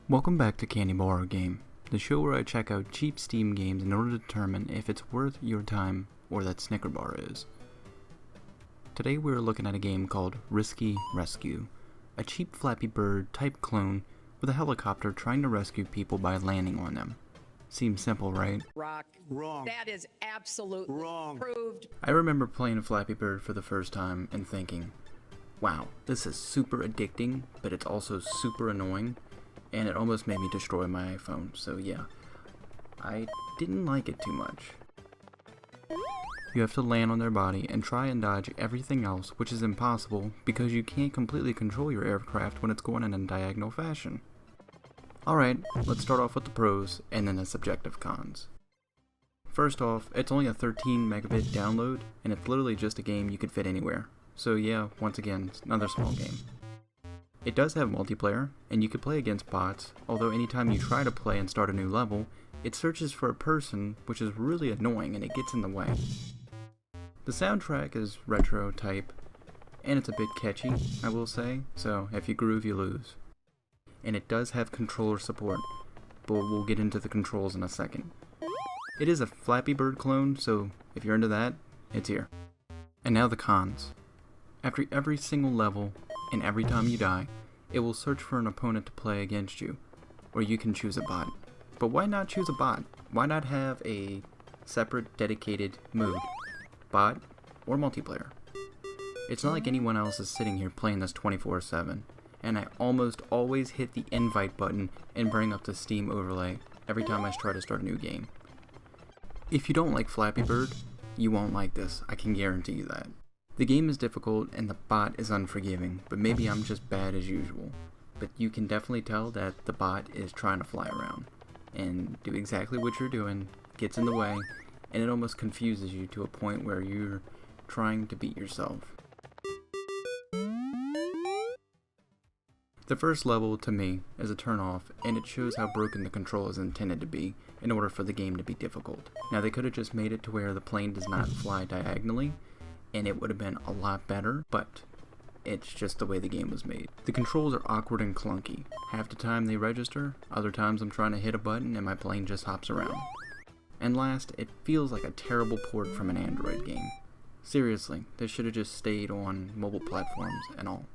Welcome back to CANDYBAR OR GAME, the show where I check out cheap Steam games in order to determine if it's worth your time or that Snicker bar is. Today we're looking at a game called Risky Rescue, a cheap Flappy Bird type clone with a helicopter trying to rescue people by landing on them. Seems simple, right? Wrong. That is absolutely wrong. Proved. I remember playing Flappy Bird for the first time and thinking, wow, this is super addicting, but it's also super annoying. And it almost made me destroy my iPhone, so yeah, I didn't like it too much. You have to land on their body and try and dodge everything else, which is impossible because you can't completely control your aircraft when it's going in a diagonal fashion. Alright, let's start off with the pros and then the subjective cons. First off, it's only a 13 megabit download, and it's literally just a game you could fit anywhere. So yeah, once again, it's another small game. It does have multiplayer, and you can play against bots, although anytime you try to play and start a new level, it searches for a person, which is really annoying and it gets in the way. The soundtrack is retro type, and it's a bit catchy, I will say, so if you groove you lose. And it does have controller support, but we'll get into the controls in a second. It is a Flappy Bird clone, so if you're into that, it's here. And now the cons. After every single level, and every time you die, it will search for an opponent to play against you, or you can choose a bot. But why not choose a bot? Why not have a separate dedicated mode, bot or multiplayer? It's not like anyone else is sitting here playing this 24/7, and I almost always hit the invite button and bring up the Steam overlay every time I try to start a new game. If you don't like Flappy Bird, you won't like this, I can guarantee you that. The game is difficult and the bot is unforgiving, but maybe I'm just bad as usual. But you can definitely tell that the bot is trying to fly around and do exactly what you're doing, gets in the way, and it almost confuses you to a point where you're trying to beat yourself. The first level, to me, is a turn-off, and it shows how broken the control is intended to be in order for the game to be difficult. Now they could have just made it to where the plane does not fly diagonally, and it would have been a lot better, but it's just the way the game was made. The controls are awkward and clunky. Half the time they register, other times I'm trying to hit a button and my plane just hops around. And last, it feels like a terrible port from an Android game. Seriously, this should have just stayed on mobile platforms and all.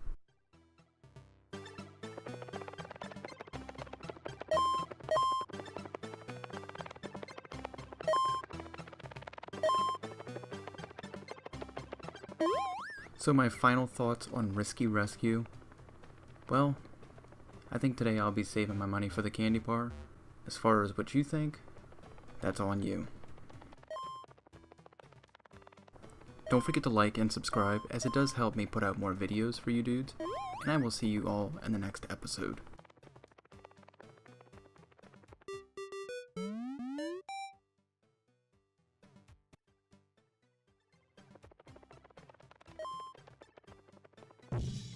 So my final thoughts on Risky Rescue? Well, I think today I'll be saving my money for the candy bar. As far as what you think, that's on you. Don't forget to like and subscribe, as it does help me put out more videos for you dudes, and I will see you all in the next episode. You